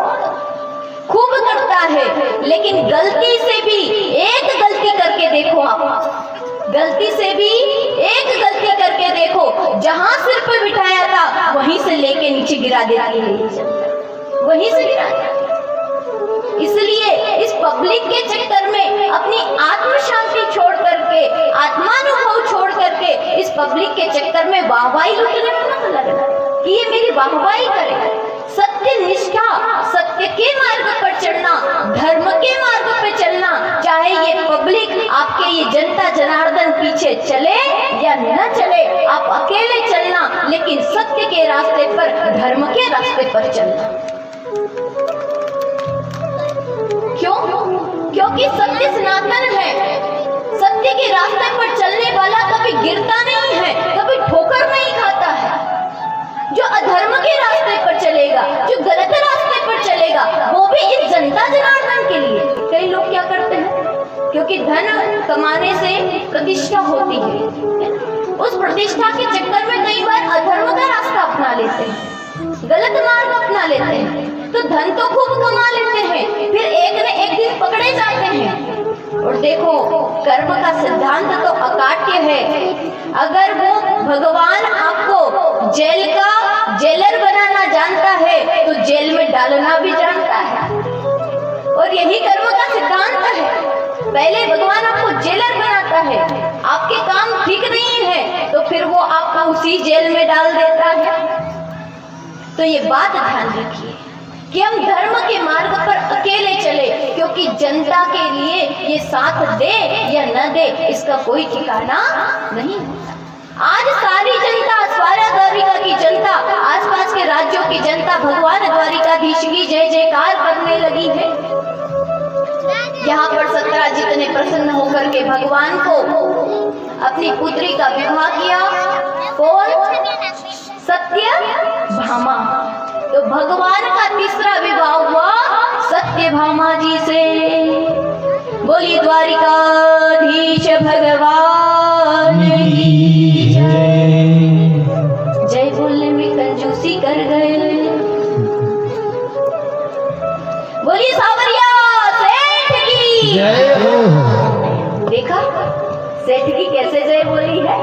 खूब करता है। लेकिन गलती से भी एक गलती करके देखो, आप गलती से भी एक गलती करके देखो, जहां सिर पे बिठाया था वहीं से लेके नीचे गिरा देती है, वहीं से गिरा देती। इसलिए इस पब्लिक के चक्कर में अपनी आत्म शांति छोड़ करके, आत्मानुभव छोड़ करके इस पब्लिक के चक्कर में वाहवाही लूटने में मत लगना कि ये मेरी वाहवाही करे। सत्य निष्ठा, सत्य के मार्ग पर चलना, धर्म के मार्ग पर चलना, चाहे ये पब्लिक आपके ये जनता जनार्दन पीछे चले या न चले, आप अकेले चलना, लेकिन सत्य के रास्ते पर, धर्म के रास्ते पर चलना। क्यों? क्योंकि सत्य सनातन है। सत्य के रास्ते पर चलने वाला कभी गिरता नहीं है, कभी ठोकर नहीं खाता है। जो अधर्म के रास्ते पर चलेगा, जो गलत रास्ते पर चलेगा, वो भी इस जनता जनार्दन के लिए। कई लोग क्या करते हैं, क्योंकि धन कमाने से प्रतिष्ठा होती है, उस प्रतिष्ठा के चक्कर में कई बार अधर्म का रास्ता अपना लेते हैं, गलत मार्ग अपना लेते हैं, तो धन तो खूब कमा लेते हैं, फिर एक न एक दिन पकड़े जाते हैं। और देखो कर्म का सिद्धांत तो अकाट्य है। अगर वो भगवान आपको जेल का जेलर बनाना जानता है तो जेल में डालना भी जानता है, और यही कर्म का सिद्धांत है। पहले भगवान आपको जेलर बनाता है, आपके काम ठीक नहीं है तो फिर वो आपको उसी जेल में डाल देता है। तो ये बात ध्यान रखिए कि हम धर्म के मार्ग पर अकेले चले, क्योंकि जनता के लिए ये साथ दे या न दे इसका कोई ठिकाना नहीं होता। आज सारी जनता, स्वारा द्वारिका की जनता, आसपास के राज्यों की जनता भगवान द्वारिकाधीश की जय जयकार करने लगी है। यहाँ पर सत्यजित ने प्रसन्न होकर के भगवान को अपनी पुत्री का विवाह किया। कौन? सत्यभामा। तो भगवान का तीसरा विवाह हुआ सत्यभामा जी से। बोली द्वारिकाधीश भगवान की जय। बोलने में कंजूसी कर गए। बोली सावरिया सेठ की जय हो। देखा सेठ की कैसे जय बोली है।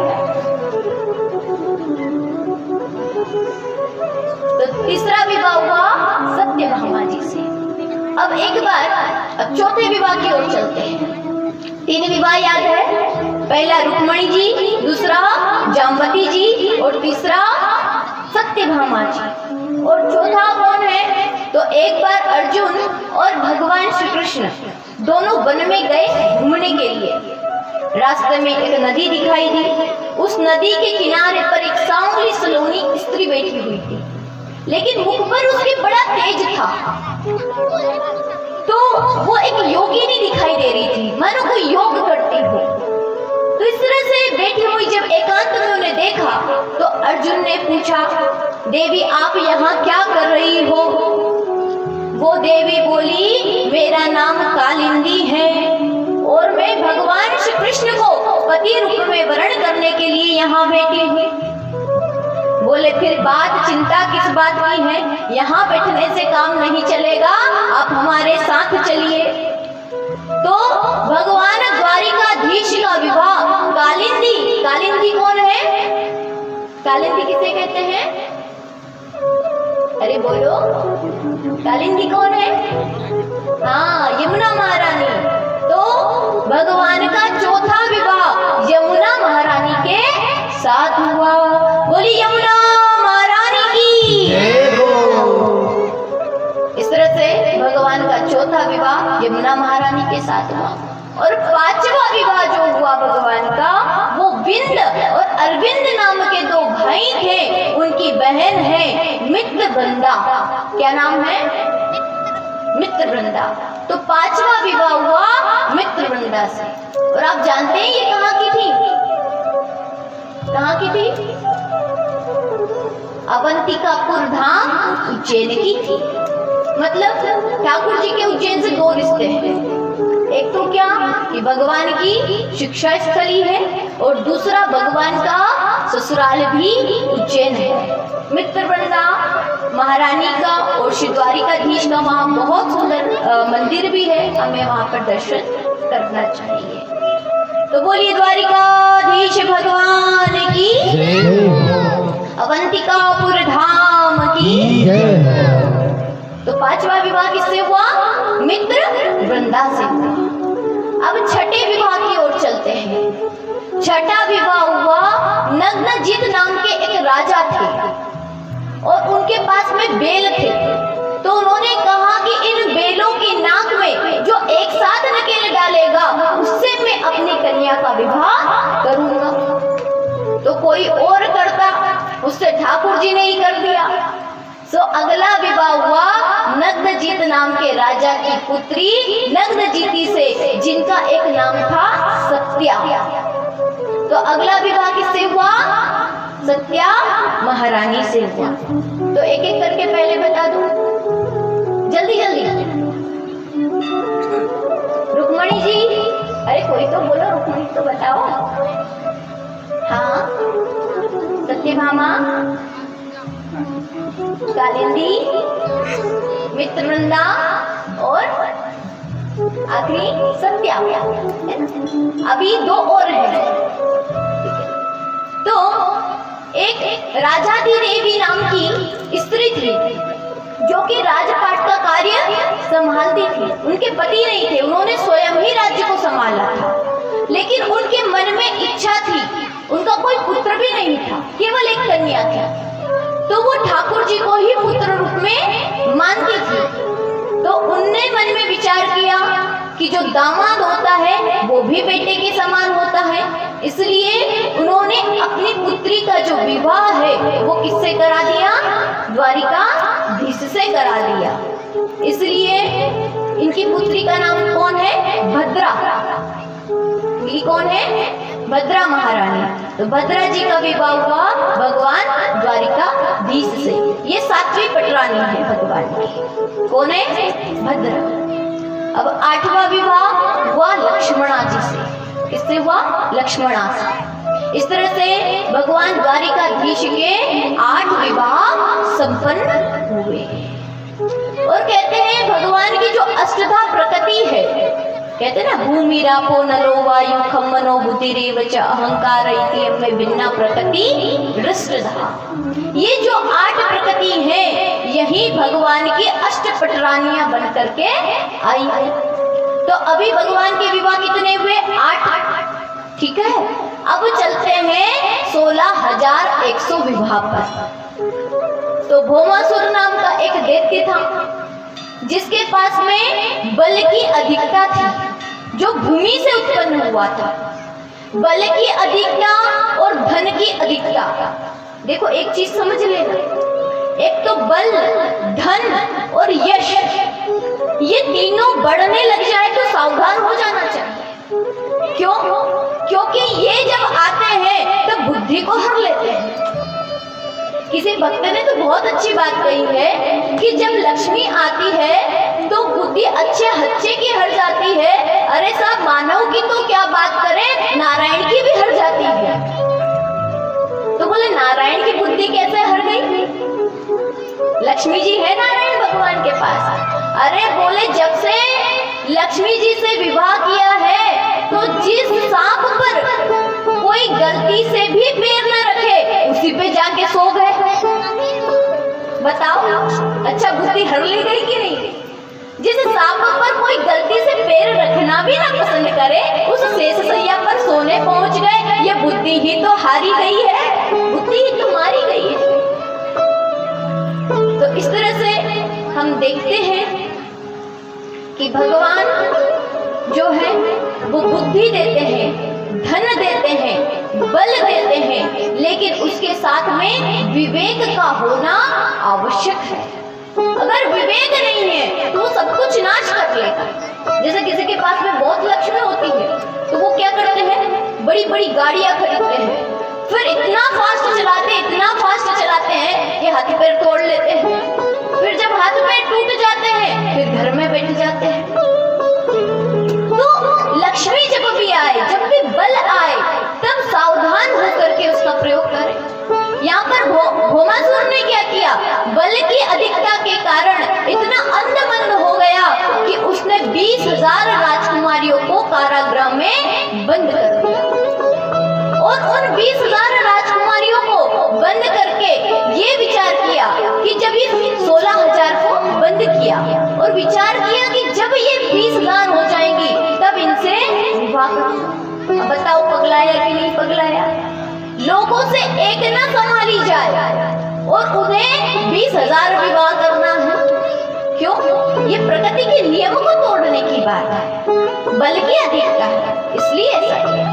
तो तीसरा विवाह हुआ सत्यभामा जी से। अब चौथे विवाह की ओर चलते हैं। 3 विवाह याद है। पहला रुक्मणी जी, दूसरा जाम्बती जी और तीसरा सत्यभामा जी। और चौथा कौन है? तो एक बार अर्जुन और भगवान श्री कृष्ण दोनों वन में गए घूमने के लिए। रास्ते में एक नदी दिखाई दी। उस नदी के किनारे पर एक सांवली सलोनी स्त्री बैठी हुई थी, लेकिन मुख पर उसके बड़ा तेज था। तो वो एक योगिनी दिखाई दे रही थी, मानो कोई योग करती हो। तो इस तरह से बैठी हुई जब एकांत में उन्हें देखा तो अर्जुन ने पूछा, देवी आप यहाँ क्या कर रही हो? वो देवी बोली, मेरा नाम कालिंदी है और मैं भगवान श्री कृष्ण को पति रूप में वरण करने के लिए यहाँ बैठी हूँ। बोले फिर चिंता किस बात की है? यहाँ बैठने से काम नहीं चलेगा, आप हमारे साथ चलिए। तो भगवान द्वारिकाधीश का विवाह कालिंदी कौन है? कालिंदी किसे कहते हैं? अरे बोलो, कालिंदी कौन है? हाँ, यमुना महारानी। तो भगवान का चौथा विवाह यमुना महारानी के साथ हुआ। बोली यमुना महारानी की जय हो। इस तरह से भगवान का चौथा विवाह यमुना महारानी के साथ हुआ। और 5वां विवाह जो हुआ भगवान का, वो विंद और अरविंद नाम के 2 भाई थे। उनकी बहन है मित्रवृंदा। क्या नाम है? मित्रवृंदा। तो 5वां विवाह हुआ मित्रवृंदा से। और आप जानते हैं ये कहाँ की थी? कहाँ की थी? अवंतिकापुर धाम उज्जैन की थी। मतलब ठाकुर जी के उज्जैन से 2 रिश्ते हैं। एक तो क्या कि भगवान की शिक्षा स्थली है और दूसरा भगवान का ससुराल भी उज्जैन है। मित्रवृंदा महारानी का और श्री द्वारिकाधीश का वहाँ बहुत सुंदर मंदिर भी है, हमें वहाँ पर दर्शन करना चाहिए। तो बोलिए द्वारिकाधीश भगवान की जय हो। अवंतिकापुर धाम की जय। तो 5वां विवाह किससे हुआ? मित्रवृंदा से हुआ। अब छठे विवाह की ओर चलते हैं। छठा विवाह हुआ नग्नजित नाम के एक राजा थे और उनके पास में बेल थे। तो उन्होंने कहा कि इन बेलों की नाक में जो एक साथ नकेल डालेगा उससे मैं अपनी कन्या का विवाह करूंगा। तो कोई और करता, उससे ठाकुर जी ने ही कर दिया। सो अगला विवाह हुआ नग्नजित नाम के राजा की पुत्री नग्नजिती से, जिनका एक नाम था सत्या। तो अगला विवाह किससे हुआ? सत्या महारानी से हुआ। तो एक एक करके पहले बता दूं, जल्दी जल्दी। रुक्मणी जी, अरे कोई तो बोलो, रुक्मणी तो बताओ। हाँ, सत्यभामा, कालिंदी, मित्रवृंदा और आखिरी सत्या। अभी 2 और हैं। तो एक राजाधी देवी नाम की स्त्री थी जो कि राजपाट का कार्य संभालती थी। उनके पति नहीं थे, उन्होंने स्वयं ही राज्य को संभाला था। लेकिन उनके मन में इच्छा थी, उनका कोई पुत्र भी नहीं था, केवल एक कन्या थी। तो वो ठाकुर जी को ही पुत्र रूप में मानती थी। तो उनने मन में विचार किया कि जो दामाद होता है वो भी बेटे के समान होता है, इसलिए उन्होंने अपनी पुत्री का जो विवाह है वो किससे करा दिया? द्वारिकाधीश से करा दिया। इसलिए इनकी पुत्री का नाम कौन है? भद्रा। ये कौन है? भद्रा महारानी। तो भद्रा जी का विवाह हुआ भगवान द्वारिकाधीश से। ये 7वीं पटरानी है भगवान की। कौन है? भद्रा। अब 8वां विवाह हुआ लक्ष्मणा जी से। किससे हुआ? लक्ष्मणा से। इस तरह से भगवान द्वारिकाधीश के 8 विवाह संपन्न हुए। और कहते हैं भगवान की जो अष्टधा प्रकृति है, कहते हैं ना, भूमि रापो नलो वायु खम मनो बुद्धिरेव च अहंकार इति में भिन्ना प्रकृति दृष्टधा। ये जो 8 प्रकृति है, यही भगवान की अष्टपटरानियां बन करके आई है। तो अभी भगवान के विवाह कितने हुए? 8। ठीक है। अब चलते हैं 16,100 विवाह पर। तो भौमासुर नाम का एक दैत्य था, जिसके पास में बल की अधिकता थी, जो भूमि से उत्पन्न हुआ था। बल की अधिकता और धन की अधिकता। देखो एक चीज समझ लेना, एक तो बल, धन और यश, ये तीनों बढ़ने लग जाए तो सावधान हो जाना चाहिए। क्यों? क्योंकि ये जब आते हैं तो बुद्धि को हर लेते हैं। किसी भक्त ने तो बहुत अच्छी बात कही है कि जब लक्ष्मी आती है तो बुद्धि अच्छे की हर जाती है। अरे साहब, मानव की तो क्या बात करें, नारायण की भी हर जाती है। तो बोले नारायण की बुद्धि कैसे हर गई? लक्ष्मी जी है नारायण भगवान के पास। अरे बोले जब से लक्ष्मी जी से विवाह किया है तो जिस सांप पर कोई गलती से भी पैर न रखे, उसी पे जाके सो गए। बताओ, अच्छा बुद्धि हर ली गई कि नहीं? जिस सांप पर कोई गलती से पैर रखना भी ना पसंद करे, उस शेष शैया पर सोने पहुंच गए। ये बुद्धि ही तो हारी गई है, बुद्धि ही तो मारी गई है। तो इस तरह से हम देखते हैं कि भगवान जो है वो बुद्धि देते हैं, धन देते हैं, बल देते हैं, लेकिन उसके साथ में विवेक का होना आवश्यक है। अगर विवेक नहीं है तो वो सब कुछ नाश कर लेगा। जैसे किसी के पास में बहुत लक्ष्मी होती है तो वो क्या करते हैं? बड़ी बड़ी गाड़ियां खरीदते हैं, फिर इतना फास्ट चलाते हैं कि हाथ पैर तोड़ लेते हैं। फिर जब हाथ पैर टूट जाते हैं फिर घर में बैठ जाते हैं। तो लक्ष्मी जब भी आए, जब भी बल आए, तब सावधान होकर के उसका प्रयोग करें। यहाँ पर भौमासुर ने क्या किया? बल की अधिकता के कारण इतना अंधमंद हो गया कि उसने 20,000 राजकुमारियों को कारागृह में बंद कर दिया। और उन 20,000 राजकुमारियों को बंद करके ये विचार किया कि जब ये 16,000 को बंद किया और विचार किया कि जब ये 20,000 हो जाएंगी तब इनसे विवाह करूंगा। अब बताओ पगलाया कि नहीं पगलाया? लोगों से एक ना संभाली जाए और उन्हें 20,000 विवाह करना है। क्यों? ये प्रकृति के नियम को तोड़ने की बात है, बल की अधिकता है, इसलिए ऐसा किया।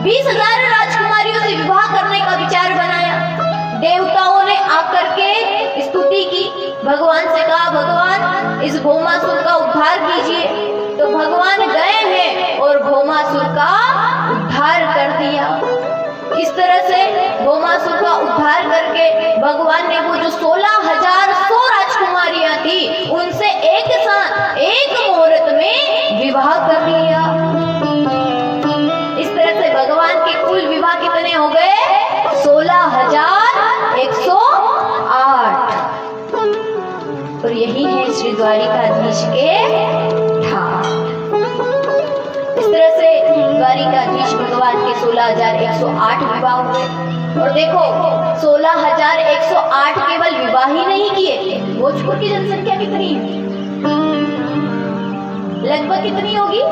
20,000 राजकुमारियों से विवाह करने का विचार बनाया। देवताओं ने आकर के स्तुति की, भगवान से कहा भगवान इस भौमासुर का उद्धार कीजिए। तो भगवान गए हैं और भौमासुर का उद्धार कर दिया। इस तरह से भौमासुर का उद्धार करके भगवान ने वो जो 16,100 राजकुमारियां थी उनसे एक साथ एक मुहूर्त में विवाह कर लिया। इस तरह से भगवान के कुल विवाह कितने हो गए? 16,108। और यही है श्री द्वारिकाधीश के ठाट। इस तरह से द्वारिकाधीश भगवान के 16,108 विवाह हुए। और देखो 16,108 केवल विवाह ही नहीं किए। भोजपुर की जनसंख्या कितनी है? लगभग कितनी होगी?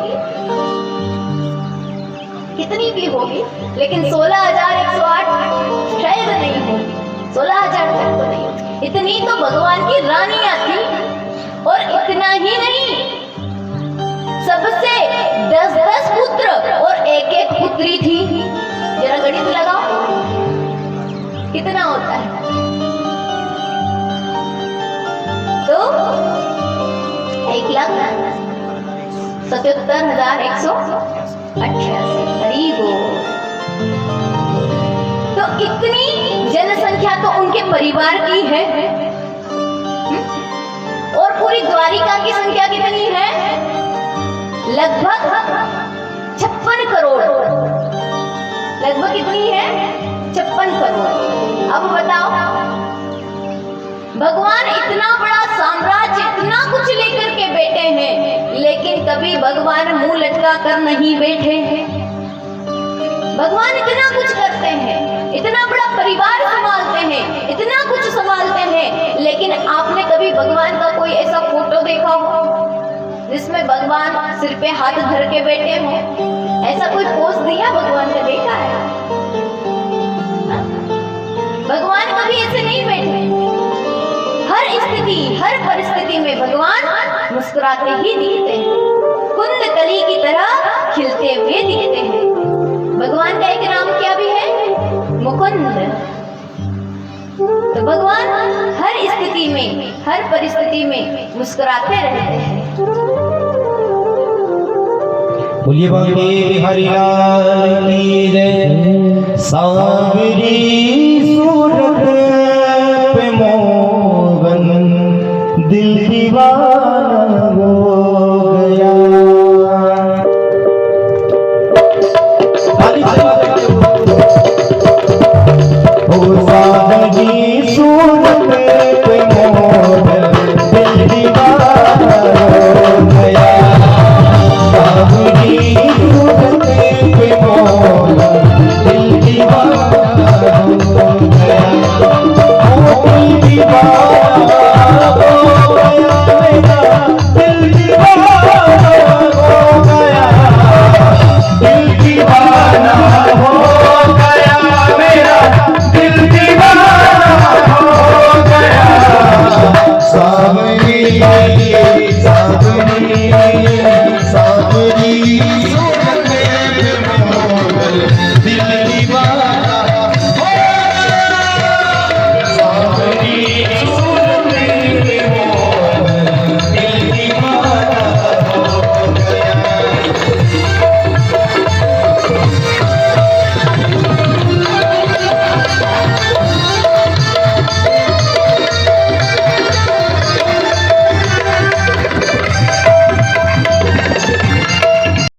कितनी भी होगी, लेकिन 16,108 शायद नहीं होगी। 16,000 तक तो नहीं होगी। इतनी तो भगवान की रानियां थी। और इतना ही नहीं, सबसे 10-10 पुत्र और 1-1 पुत्री थी। जरा गणित लगाओ, कितना होता है? तो 1,00,000 77,188। हरी बोल। तो इतनी जनसंख्या तो उनके परिवार की है। और पूरी द्वारिका की संख्या कितनी है? लगभग 56 करोड़। लगभग कितनी है? 56 करोड़। अब बताओ, भगवान इतना बड़ा साम्राज्य, इतना कुछ लेकर के बैठे हैं, लेकिन कभी भगवान मुंह लटका कर नहीं बैठे हैं। भगवान इतना कुछ करते हैं, इतना बड़ा परिवार संभालते हैं, इतना कुछ संभालते हैं, लेकिन आपने कभी भगवान का कोई ऐसा फोटो देखा हो जिसमें भगवान सिर पे हाथ धर के बैठे हो? ऐसा कोई पोज दिया भगवान का? देखा है? भगवान कभी ऐसे नहीं बैठे। हर स्थिति, हर परिस्थिति में भगवान मुस्कुराते ही दिखते हैं, कुंद कली की तरह खिलते हुए दिखते हैं। भगवान का एक नाम क्या भी है? मुकुंद। तो भगवान हर स्थिति में, हर परिस्थिति में मुस्कुराते रहते हैं। बोलिए बांके बिहारी लाल की जय। सांवरी